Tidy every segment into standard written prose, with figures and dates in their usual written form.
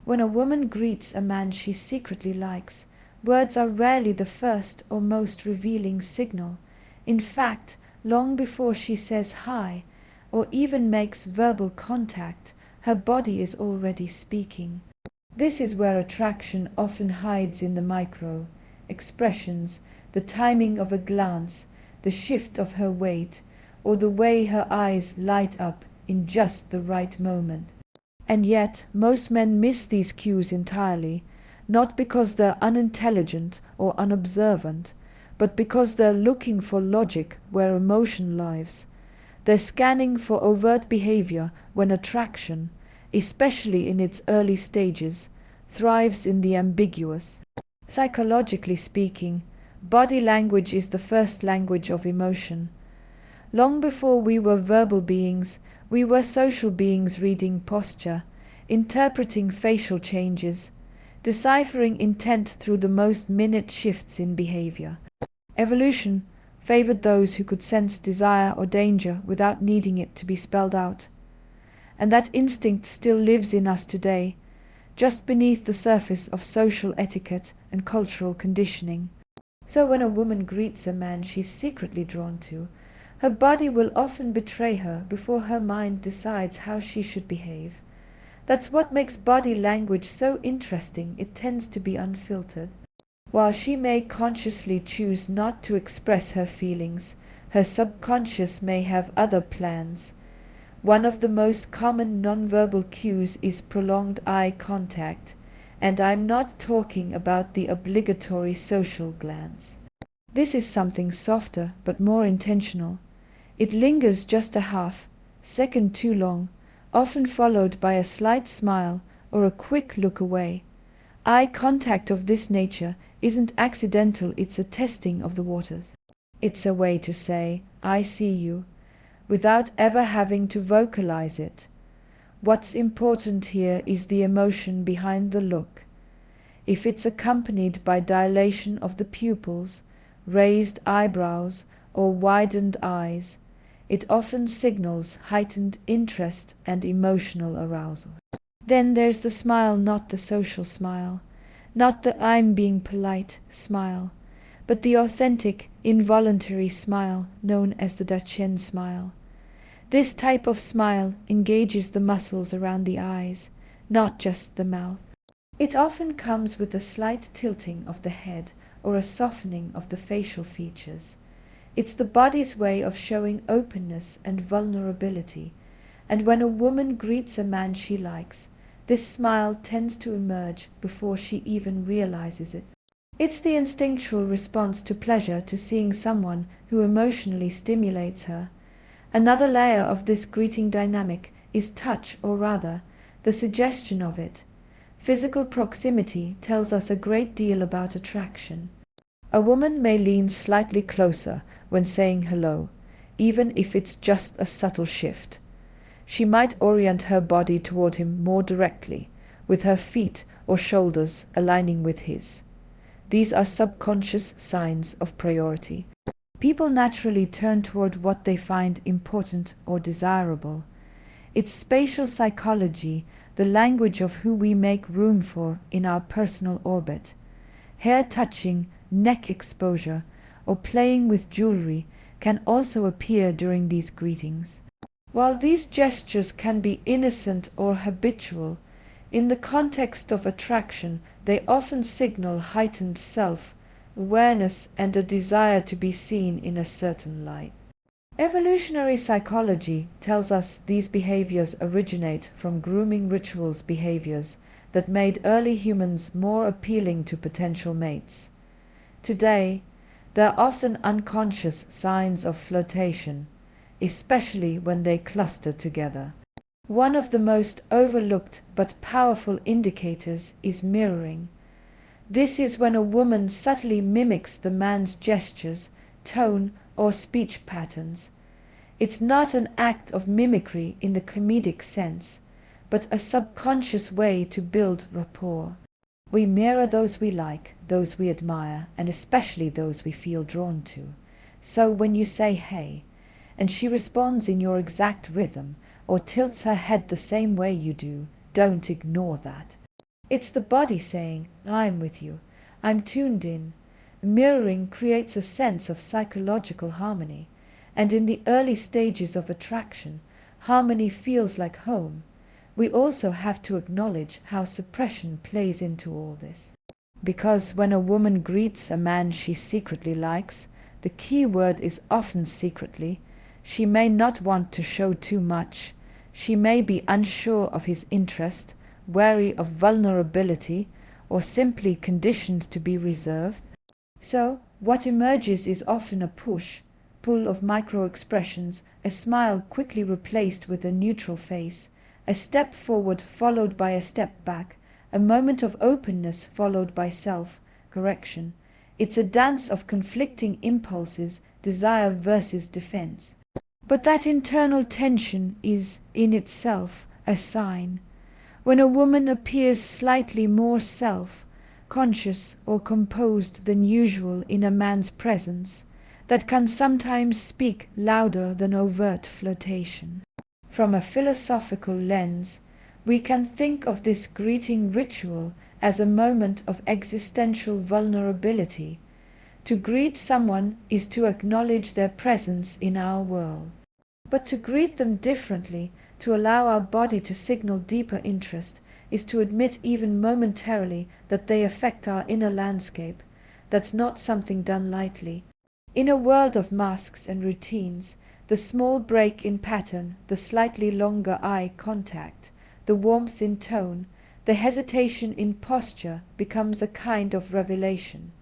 When a woman greets a man she secretly likes, words are rarely the first or most revealing signal. In fact, long before she says hi, or even makes verbal contact, her body is already speaking. This is where attraction often hides in the micro expressions, the timing of a glance, the shift of her weight, or the way her eyes light up in just the right moment. And yet, most men miss these cues entirely, not because they're unintelligent or unobservant, but because they're looking for logic where emotion lives. They're scanning for overt behavior when attraction, especially in its early stages, thrives in the ambiguous. Psychologically speaking, body language is the first language of emotion. Long before we were verbal beings, we were social beings reading posture, interpreting facial changes, deciphering intent through the most minute shifts in behavior. Evolution favored those who could sense desire or danger without needing it to be spelled out. And that instinct still lives in us today, just beneath the surface of social etiquette and cultural conditioning. So when a woman greets a man she's secretly drawn to, her body will often betray her before her mind decides how she should behave. That's what makes body language so interesting. It tends to be unfiltered. While she may consciously choose not to express her feelings, her subconscious may have other plans. One of the most common nonverbal cues is prolonged eye contact, and I'm not talking about the obligatory social glance. This is something softer but more intentional. It lingers just a half-second too long, often followed by a slight smile or a quick look away. Eye contact of this nature isn't accidental, it's a testing of the waters. It's a way to say, I see you, without ever having to vocalize it. What's important here is the emotion behind the look. If it's accompanied by dilation of the pupils, raised eyebrows, or widened eyes, it often signals heightened interest and emotional arousal. Then there's the smile, not the social smile, not the I'm being polite smile, but the authentic, involuntary smile known as the Dutchen smile. This type of smile engages the muscles around the eyes, not just the mouth. It often comes with a slight tilting of the head or a softening of the facial features. It's the body's way of showing openness and vulnerability, and when a woman greets a man she likes, this smile tends to emerge before she even realizes it. It's the instinctual response to pleasure, to seeing someone who emotionally stimulates her. Another layer of this greeting dynamic is touch, or rather, the suggestion of it. Physical proximity tells us a great deal about attraction. A woman may lean slightly closer when saying hello, even if it's just a subtle shift. She might orient her body toward him more directly, with her feet or shoulders aligning with his. These are subconscious signs of priority. People naturally turn toward what they find important or desirable. It's spatial psychology, the language of who we make room for in our personal orbit. Hair touching, neck exposure, or playing with jewelry can also appear during these greetings. While these gestures can be innocent or habitual, in the context of attraction they often signal heightened self-awareness and a desire to be seen in a certain light. Evolutionary psychology tells us these behaviors originate from grooming rituals, behaviors that made early humans more appealing to potential mates. Today, there are often unconscious signs of flirtation, especially when they cluster together. One of the most overlooked but powerful indicators is mirroring. This is when a woman subtly mimics the man's gestures, tone, or speech patterns. It's not an act of mimicry in the comedic sense, but a subconscious way to build rapport. We mirror those we like, those we admire, and especially those we feel drawn to. So when you say hey, and she responds in your exact rhythm, or tilts her head the same way you do, don't ignore that. It's the body saying, I'm with you, I'm tuned in. Mirroring creates a sense of psychological harmony, and in the early stages of attraction, harmony feels like home. We also have to acknowledge how suppression plays into all this. Because when a woman greets a man she secretly likes, the key word is often secretly, she may not want to show too much. She may be unsure of his interest, wary of vulnerability, or simply conditioned to be reserved. So, what emerges is often a pull of micro-expressions, a smile quickly replaced with a neutral face, a step forward followed by a step back, a moment of openness followed by self-correction. It's a dance of conflicting impulses, desire versus defense. But that internal tension is, in itself, a sign. When a woman appears slightly more self-conscious or composed than usual in a man's presence, that can sometimes speak louder than overt flirtation. From a philosophical lens, we can think of this greeting ritual as a moment of existential vulnerability. To greet someone is to acknowledge their presence in our world. But to greet them differently, to allow our body to signal deeper interest, is to admit even momentarily that they affect our inner landscape. That's not something done lightly. In a world of masks and routines, the small break in pattern, the slightly longer eye contact, the warmth in tone, the hesitation in posture becomes a kind of revelation.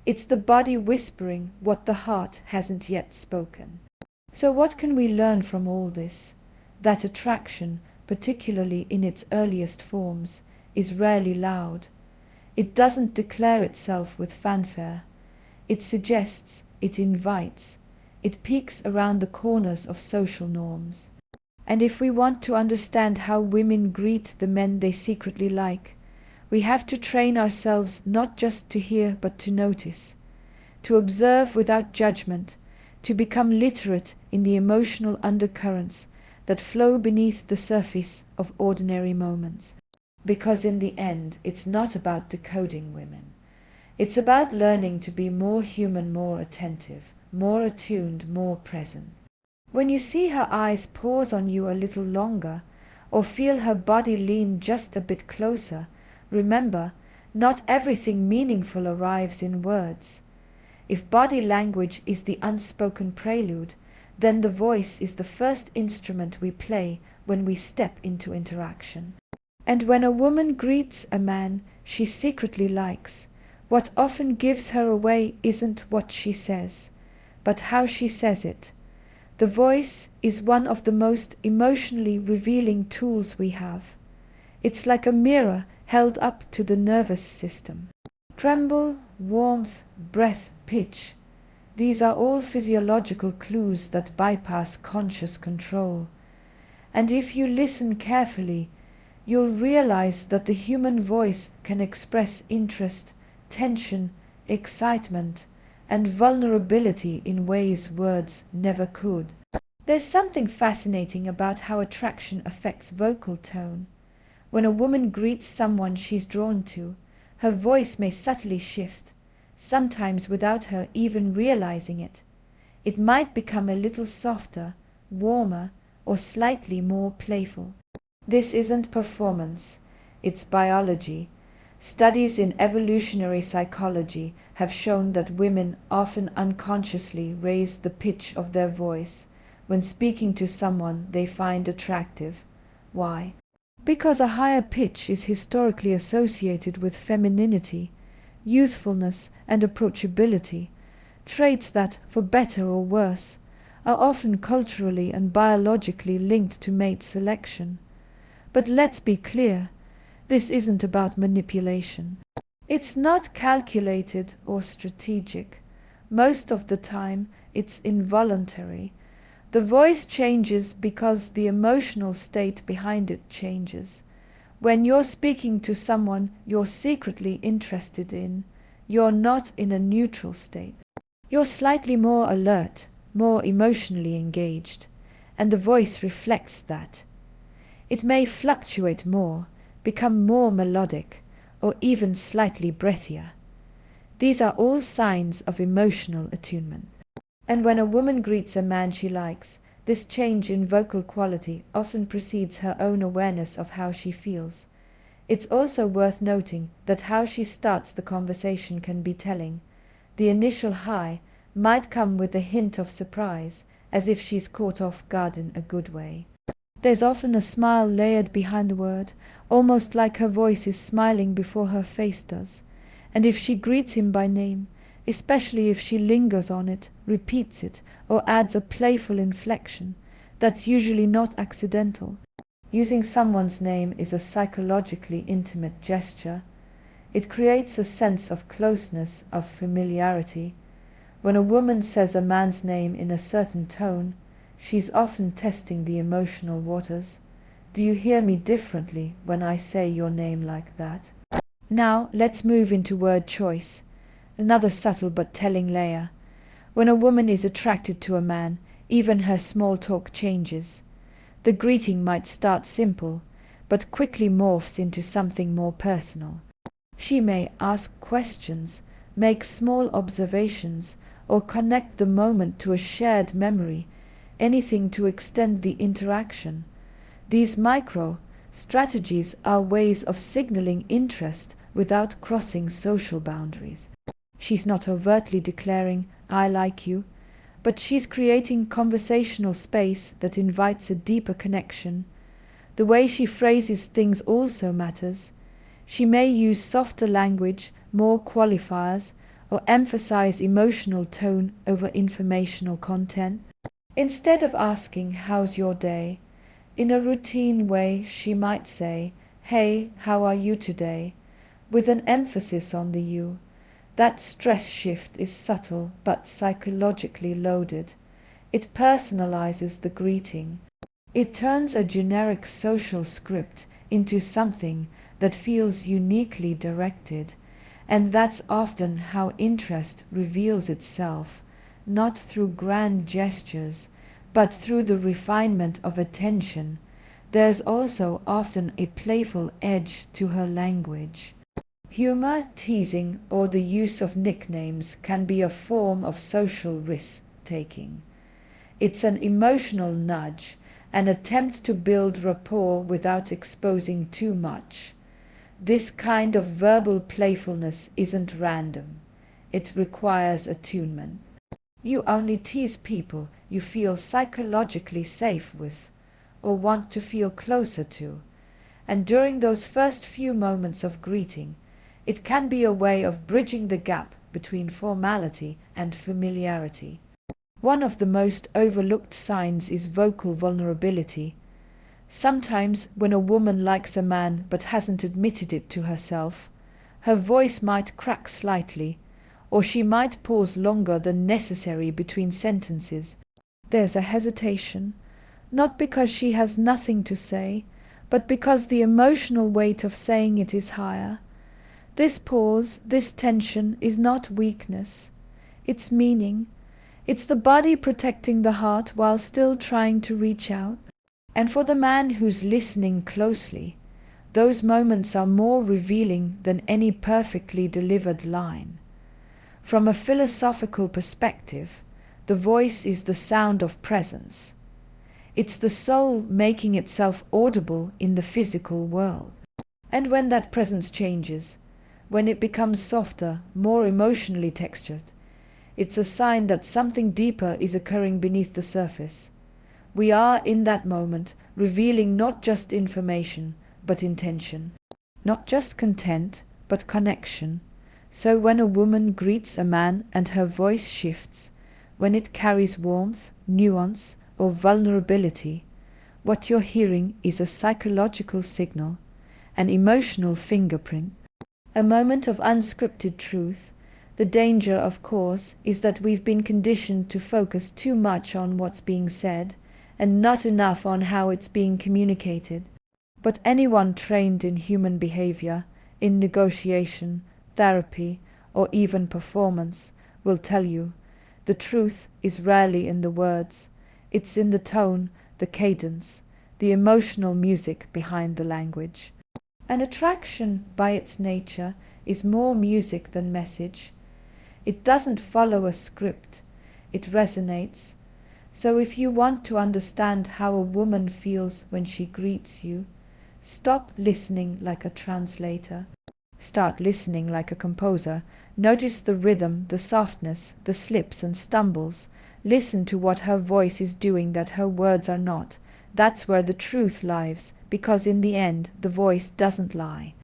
It's the body whispering what the heart hasn't yet spoken. So what can we learn from all this? That attraction, particularly in its earliest forms, is rarely loud. It doesn't declare itself with fanfare. It suggests, it invites, it peeks around the corners of social norms. And if we want to understand how women greet the men they secretly like, we have to train ourselves not just to hear but to notice, to observe without judgment, to become literate in the emotional undercurrents that flow beneath the surface of ordinary moments. Because in the end, it's not about decoding women. It's about learning to be more human, more attentive, more attuned, more present. When you see her eyes pause on you a little longer, or feel her body lean just a bit closer, remember, not everything meaningful arrives in words. If body language is the unspoken prelude, then the voice is the first instrument we play when we step into interaction. And when a woman greets a man she secretly likes, what often gives her away isn't what she says, but how she says it. The voice is one of the most emotionally revealing tools we have. It's like a mirror held up to the nervous system. Tremble, warmth, breath, pitch. These are all physiological clues that bypass conscious control. And if you listen carefully, you'll realize that the human voice can express interest, tension, excitement, and vulnerability in ways words never could. There's something fascinating about how attraction affects vocal tone. When a woman greets someone she's drawn to, her voice may subtly shift, sometimes without her even realizing it. It might become a little softer, warmer, or slightly more playful. This isn't performance, it's biology. Studies in evolutionary psychology have shown that women often unconsciously raise the pitch of their voice when speaking to someone they find attractive. Why? Because a higher pitch is historically associated with femininity, youthfulness, and approachability, traits that, for better or worse, are often culturally and biologically linked to mate selection. But let's be clear, this isn't about manipulation. It's not calculated or strategic. Most of the time, it's involuntary. The voice changes because the emotional state behind it changes. When you're speaking to someone you're secretly interested in, you're not in a neutral state. You're slightly more alert, more emotionally engaged, and the voice reflects that. It may fluctuate more, become more melodic, or even slightly breathier. These are all signs of emotional attunement. And when a woman greets a man she likes, this change in vocal quality often precedes her own awareness of how she feels. It's also worth noting that how she starts the conversation can be telling. The initial hi might come with a hint of surprise, as if she's caught off guard in a good way. There's often a smile layered behind the word, almost like her voice is smiling before her face does. And if she greets him by name, especially if she lingers on it, repeats it, or adds a playful inflection, that's usually not accidental. Using someone's name is a psychologically intimate gesture. It creates a sense of closeness, of familiarity. When a woman says a man's name in a certain tone, she's often testing the emotional waters. Do you hear me differently when I say your name like that? Now let's move into word choice, another subtle but telling layer. When a woman is attracted to a man, even her small talk changes. The greeting might start simple, but quickly morphs into something more personal. She may ask questions, make small observations, or connect the moment to a shared memory, anything to extend the interaction. These strategies are ways of signaling interest without crossing social boundaries. She's not overtly declaring, "I like you," but she's creating conversational space that invites a deeper connection. The way she phrases things also matters. She may use softer language, more qualifiers, or emphasize emotional tone over informational content. Instead of asking, "How's your day?" in a routine way, she might say, "Hey, how are you today?" with an emphasis on the you. That stress shift is subtle but psychologically loaded. It personalizes the greeting. It turns a generic social script into something that feels uniquely directed, and that's often how interest reveals itself, not through grand gestures, but through the refinement of attention. There's also often a playful edge to her language. Humor, teasing, or the use of nicknames can be a form of social risk-taking. It's an emotional nudge, an attempt to build rapport without exposing too much. This kind of verbal playfulness isn't random. It requires attunement. You only tease people you feel psychologically safe with or want to feel closer to. And during those first few moments of greeting, it can be a way of bridging the gap between formality and familiarity. One of the most overlooked signs is vocal vulnerability. Sometimes when a woman likes a man but hasn't admitted it to herself, her voice might crack slightly, or she might pause longer than necessary between sentences. There's a hesitation, not because she has nothing to say, but because the emotional weight of saying it is higher. This pause, this tension is not weakness. It's meaning. It's the body protecting the heart while still trying to reach out. And for the man who's listening closely, those moments are more revealing than any perfectly delivered line. From a philosophical perspective, the voice is the sound of presence. It's the soul making itself audible in the physical world. And when that presence changes, when it becomes softer, more emotionally textured, it's a sign that something deeper is occurring beneath the surface. We are, in that moment, revealing not just information, but intention. Not just content, but connection. So when a woman greets a man and her voice shifts, when it carries warmth, nuance, or vulnerability, what you're hearing is a psychological signal, an emotional fingerprint, a moment of unscripted truth. The danger, of course, is that we've been conditioned to focus too much on what's being said and not enough on how it's being communicated. But anyone trained in human behavior, in negotiation, therapy, or even performance will tell you the truth is rarely in the words. It's in the tone, the cadence, the emotional music behind the language. An attraction, by its nature, is more music than message. It doesn't follow a script. It resonates. So if you want to understand how a woman feels when she greets you, stop listening like a translator. Start listening like a composer. Notice the rhythm, the softness, the slips and stumbles. Listen to what her voice is doing that her words are not. That's where the truth lies, because in the end, the voice doesn't lie.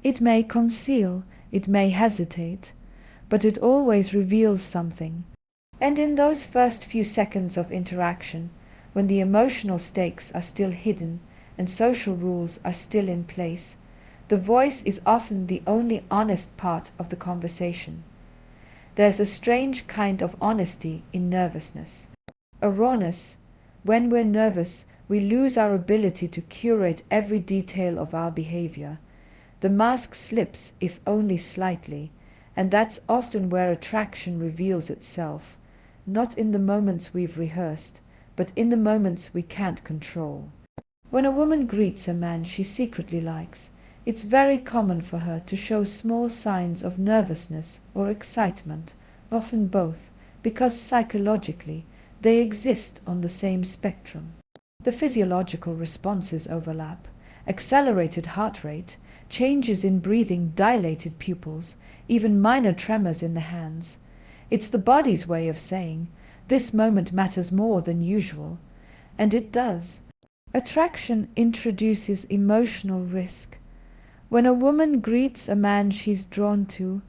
It may conceal, it may hesitate, but it always reveals something. And in those first few seconds of interaction, when the emotional stakes are still hidden and social rules are still in place, the voice is often the only honest part of the conversation. There's a strange kind of honesty in nervousness. A rawness. When we're nervous, we lose our ability to curate every detail of our behavior. The mask slips, if only slightly, and that's often where attraction reveals itself, not in the moments we've rehearsed, but in the moments we can't control. When a woman greets a man she secretly likes, it's very common for her to show small signs of nervousness or excitement, often both, because psychologically they exist on the same spectrum. The physiological responses overlap: accelerated heart rate, changes in breathing, dilated pupils, even minor tremors in the hands. It's the body's way of saying, this moment matters more than usual. And it does. Attraction introduces emotional risk. When a woman greets a man she's drawn to,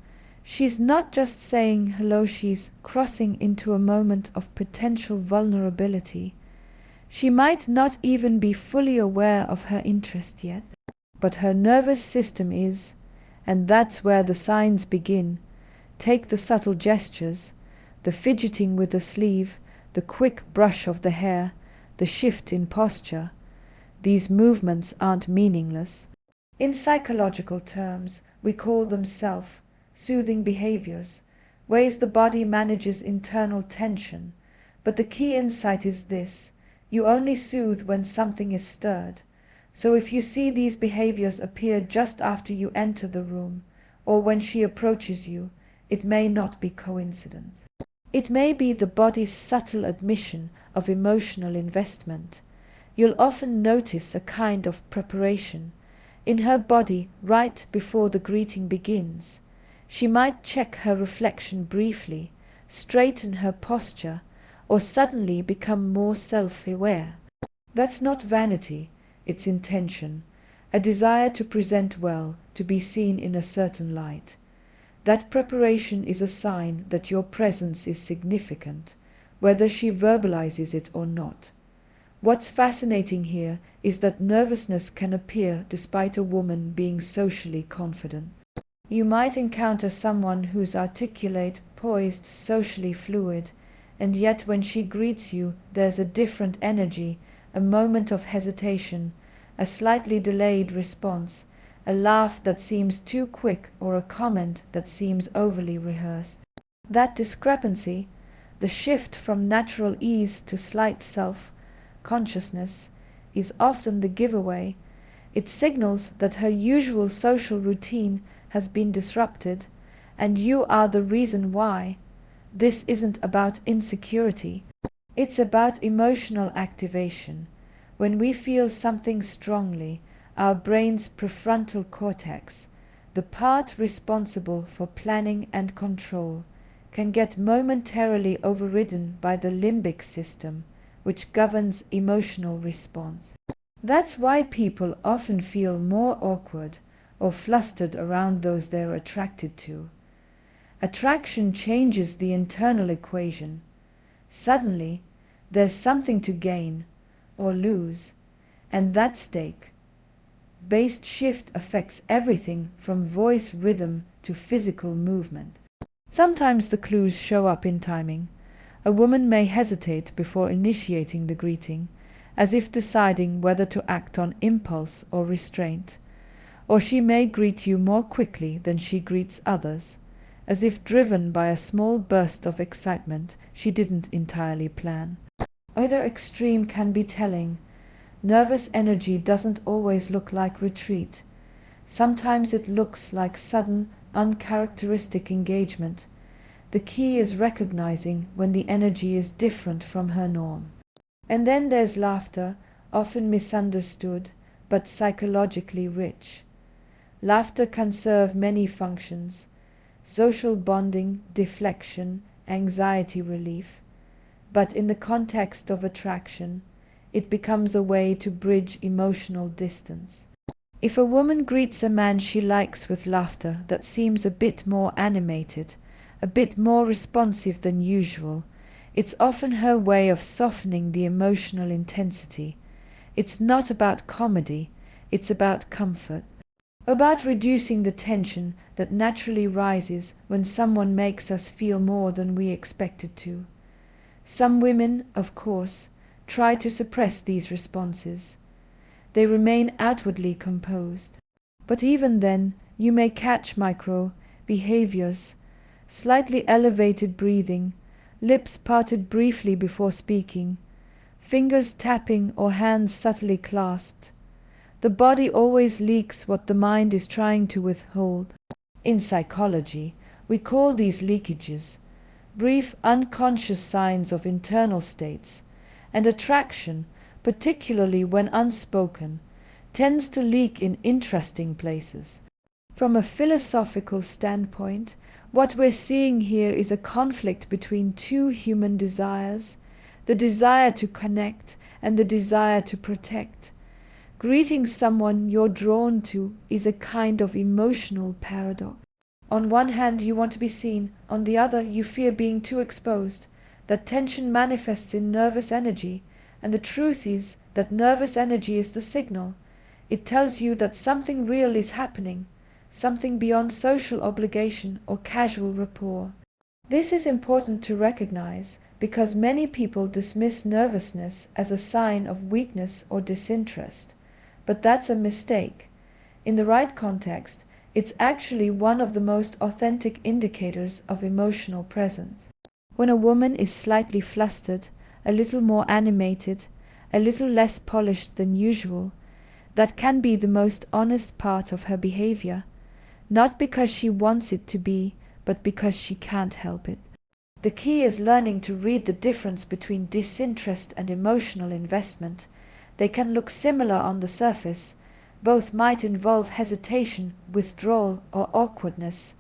she's not just saying hello, she's crossing into a moment of potential vulnerability. She might not even be fully aware of her interest yet, but her nervous system is, and that's where the signs begin. Take the subtle gestures, the fidgeting with the sleeve, the quick brush of the hair, the shift in posture. These movements aren't meaningless. In psychological terms, we call them self-soothing behaviors, ways the body manages internal tension. But the key insight is this: you only soothe when something is stirred. So if you see these behaviors appear just after you enter the room, or when she approaches you, it may not be coincidence. It may be the body's subtle admission of emotional investment. You'll often notice a kind of preparation in her body right before the greeting begins. She might check her reflection briefly, straighten her posture, or suddenly become more self-aware. That's not vanity, it's intention, a desire to present well, to be seen in a certain light. That preparation is a sign that your presence is significant, whether she verbalizes it or not. What's fascinating here is that nervousness can appear despite a woman being socially confident. You might encounter someone who's articulate, poised, socially fluid, and yet when she greets you there's a different energy, a moment of hesitation, a slightly delayed response, a laugh that seems too quick or a comment that seems overly rehearsed. That discrepancy, the shift from natural ease to slight self-consciousness, is often the giveaway. It signals that her usual social routine has been disrupted, and you are the reason why. This isn't about insecurity. It's about emotional activation. When we feel something strongly, our brain's prefrontal cortex, the part responsible for planning and control, can get momentarily overridden by the limbic system, which governs emotional response. That's why people often feel more awkward or flustered around those they're attracted to. Attraction changes the internal equation. Suddenly, there's something to gain or lose, and that stake-based shift affects everything from voice rhythm to physical movement. Sometimes the clues show up in timing. A woman may hesitate before initiating the greeting, as if deciding whether to act on impulse or restraint. Or she may greet you more quickly than she greets others, as if driven by a small burst of excitement she didn't entirely plan. Either extreme can be telling. Nervous energy doesn't always look like retreat. Sometimes it looks like sudden, uncharacteristic engagement. The key is recognizing when the energy is different from her norm. And then there's laughter, often misunderstood, but psychologically rich. Laughter can serve many functions: social bonding, deflection, anxiety relief. But in the context of attraction, it becomes a way to bridge emotional distance. If a woman greets a man she likes with laughter that seems a bit more animated, a bit more responsive than usual, it's often her way of softening the emotional intensity. It's not about comedy, it's about comfort, about reducing the tension that naturally rises when someone makes us feel more than we expected to. Some women, of course, try to suppress these responses. They remain outwardly composed. But even then, you may catch micro behaviors: slightly elevated breathing, lips parted briefly before speaking, fingers tapping or hands subtly clasped. The body always leaks what the mind is trying to withhold. In psychology, we call these leakages brief unconscious signs of internal states, and attraction, particularly when unspoken, tends to leak in interesting places. From a philosophical standpoint, what we're seeing here is a conflict between two human desires: the desire to connect and the desire to protect. Greeting someone you're drawn to is a kind of emotional paradox. On one hand, you want to be seen; on the other, you fear being too exposed. That tension manifests in nervous energy, and the truth is that nervous energy is the signal. It tells you that something real is happening, something beyond social obligation or casual rapport. This is important to recognize because many people dismiss nervousness as a sign of weakness or disinterest. But that's a mistake. In the right context, it's actually one of the most authentic indicators of emotional presence. When a woman is slightly flustered, a little more animated, a little less polished than usual, that can be the most honest part of her behavior, not because she wants it to be, but because she can't help it. The key is learning to read the difference between disinterest and emotional investment. They can look similar on the surface. Both might involve hesitation, withdrawal, or awkwardness.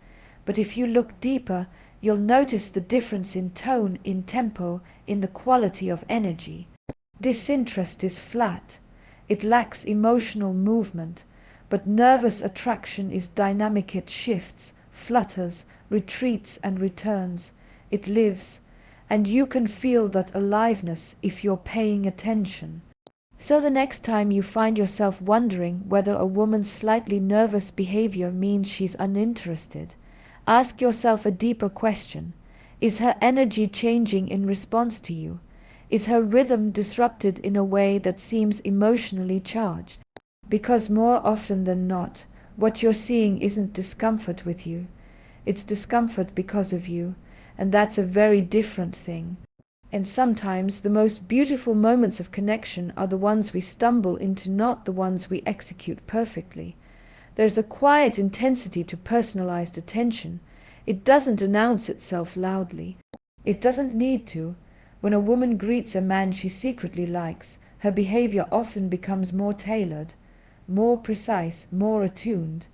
But if you look deeper, you'll notice the difference in tone, in tempo, in the quality of energy. Disinterest is flat. It lacks emotional movement. But nervous attraction is dynamic. It shifts, flutters, retreats, and returns. It lives, and you can feel that aliveness if you're paying attention. So the next time you find yourself wondering whether a woman's slightly nervous behavior means she's uninterested, ask yourself a deeper question. Is her energy changing in response to you? Is her rhythm disrupted in a way that seems emotionally charged? Because more often than not, what you're seeing isn't discomfort with you. It's discomfort because of you, and that's a very different thing. And sometimes the most beautiful moments of connection are the ones we stumble into, not the ones we execute perfectly. There's a quiet intensity to personalized attention. It doesn't announce itself loudly. It doesn't need to. When a woman greets a man she secretly likes, her behavior often becomes more tailored, more precise, more attuned.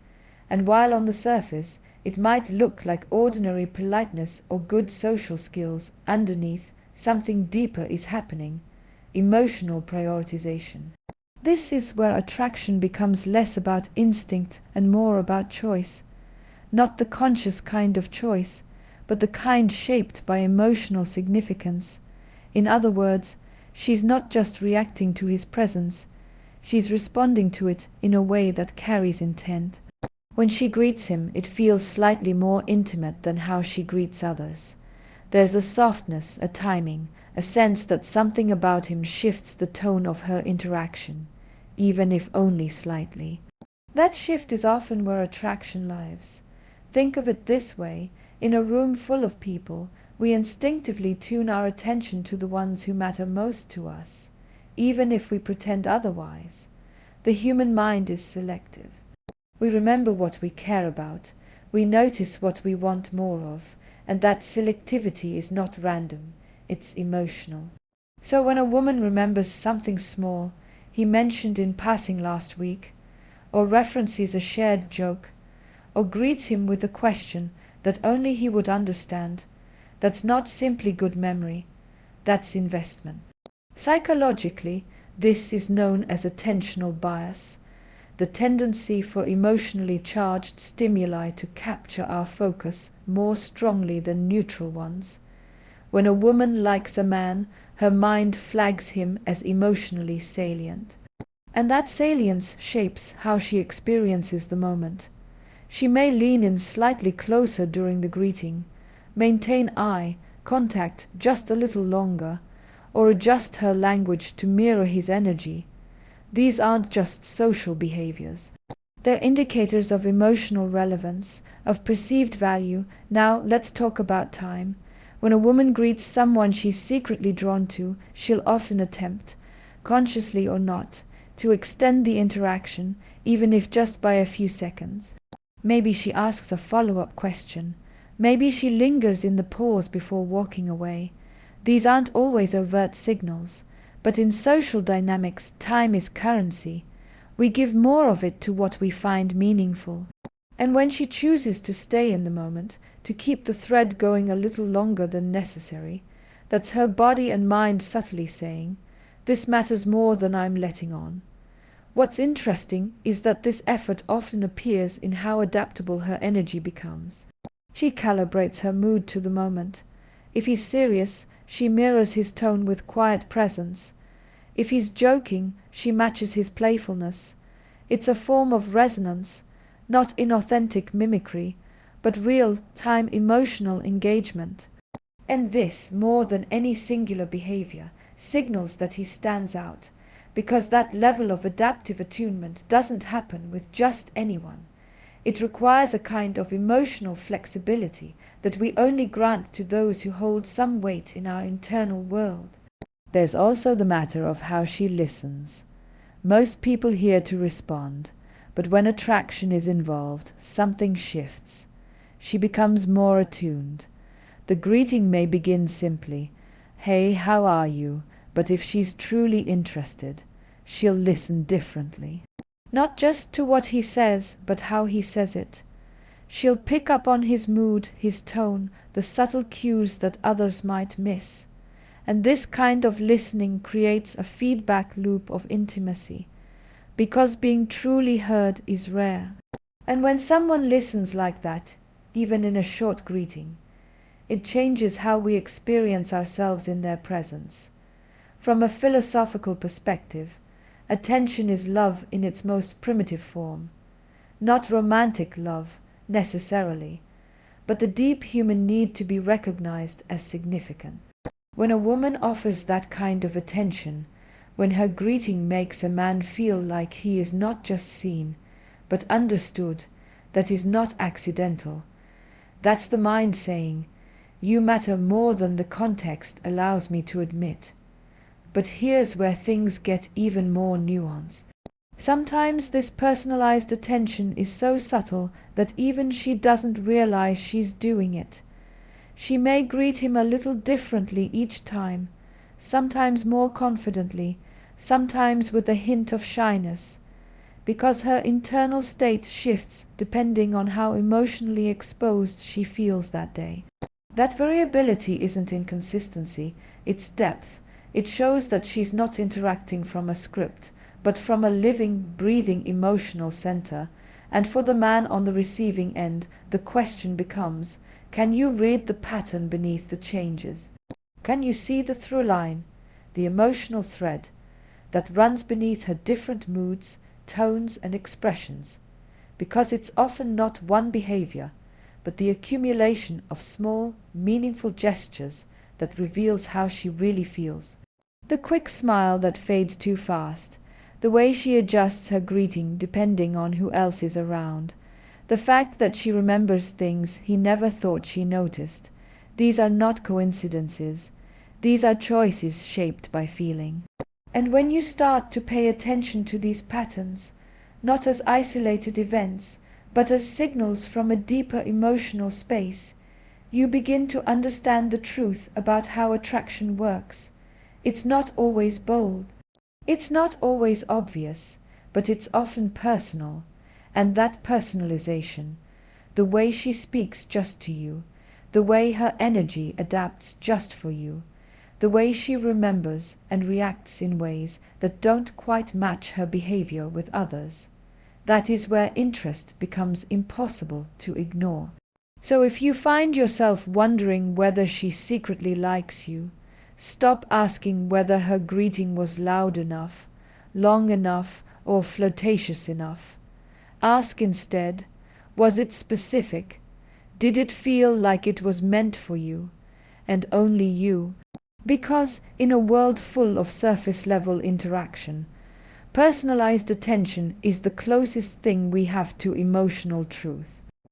And while on the surface it might look like ordinary politeness or good social skills, underneath, something deeper is happening: emotional prioritization. This is where attraction becomes less about instinct and more about choice. Not the conscious kind of choice, but the kind shaped by emotional significance. In other words, she's not just reacting to his presence, she's responding to it in a way that carries intent. When she greets him, it feels slightly more intimate than how she greets others. There's a softness, a timing, a sense that something about him shifts the tone of her interaction, even if only slightly. That shift is often where attraction lives. Think of it this way: in a room full of people, we instinctively tune our attention to the ones who matter most to us, even if we pretend otherwise. The human mind is selective. We remember what we care about. We notice what we want more of. And that selectivity is not random, it's emotional. So when a woman remembers something small he mentioned in passing last week, or references a shared joke, or greets him with a question that only he would understand, that's not simply good memory, that's investment. Psychologically, this is known as attentional bias, the tendency for emotionally charged stimuli to capture our focus more strongly than neutral ones. When a woman likes a man, her mind flags him as emotionally salient. And that salience shapes how she experiences the moment. She may lean in slightly closer during the greeting, maintain eye contact just a little longer, or adjust her language to mirror his energy. These aren't just social behaviors. They're indicators of emotional relevance, of perceived value. Now let's talk about time. When a woman greets someone she's secretly drawn to, she'll often attempt, consciously or not, to extend the interaction, even if just by a few seconds. Maybe she asks a follow-up question. Maybe she lingers in the pause before walking away. These aren't always overt signals, but in social dynamics, time is currency. We give more of it to what we find meaningful. And when she chooses to stay in the moment, to keep the thread going a little longer than necessary, that's her body and mind subtly saying, "This matters more than I'm letting on." What's interesting is that this effort often appears in how adaptable her energy becomes. She calibrates her mood to the moment. If he's serious, she mirrors his tone with quiet presence. If he's joking, she matches his playfulness. It's a form of resonance, not inauthentic mimicry, but real-time emotional engagement. And this, more than any singular behavior, signals that he stands out, because that level of adaptive attunement doesn't happen with just anyone. It requires a kind of emotional flexibility that we only grant to those who hold some weight in our internal world. There's also the matter of how she listens. Most people hear to respond, but when attraction is involved, something shifts. She becomes more attuned. The greeting may begin simply, "Hey, how are you?" But if she's truly interested, she'll listen differently. Not just to what he says, but how he says it. She'll pick up on his mood, his tone, the subtle cues that others might miss. And this kind of listening creates a feedback loop of intimacy, because being truly heard is rare. And when someone listens like that, even in a short greeting, it changes how we experience ourselves in their presence. From a philosophical perspective, attention is love in its most primitive form. Not romantic love, necessarily, but the deep human need to be recognized as significant. When a woman offers that kind of attention, when her greeting makes a man feel like he is not just seen, but understood, that is not accidental, that's the mind saying, "You matter more than the context allows me to admit." But here's where things get even more nuanced. Sometimes this personalized attention is so subtle that even she doesn't realize she's doing it. She may greet him a little differently each time, sometimes more confidently, sometimes with a hint of shyness, because her internal state shifts depending on how emotionally exposed she feels that day. That variability isn't inconsistency, it's depth. It shows that she's not interacting from a script, but from a living, breathing emotional center. And for the man on the receiving end, the question becomes, can you read the pattern beneath the changes? Can you see the through line, the emotional thread that runs beneath her different moods, tones and expressions? Because it's often not one behavior, but the accumulation of small, meaningful gestures that reveals how she really feels. The quick smile that fades too fast, the way she adjusts her greeting depending on who else is around, the fact that she remembers things he never thought she noticed. These are not coincidences. These are choices shaped by feeling. And when you start to pay attention to these patterns, not as isolated events, but as signals from a deeper emotional space, you begin to understand the truth about how attraction works. It's not always bold. It's not always obvious, but it's often personal. And that personalization, the way she speaks just to you, the way her energy adapts just for you, the way she remembers and reacts in ways that don't quite match her behavior with others. That is where interest becomes impossible to ignore. So if you find yourself wondering whether she secretly likes you, stop asking whether her greeting was loud enough, long enough, or flirtatious enough. Ask instead, was it specific? Did it feel like it was meant for you, and only you? Because in a world full of surface-level interaction, personalized attention is the closest thing we have to emotional truth.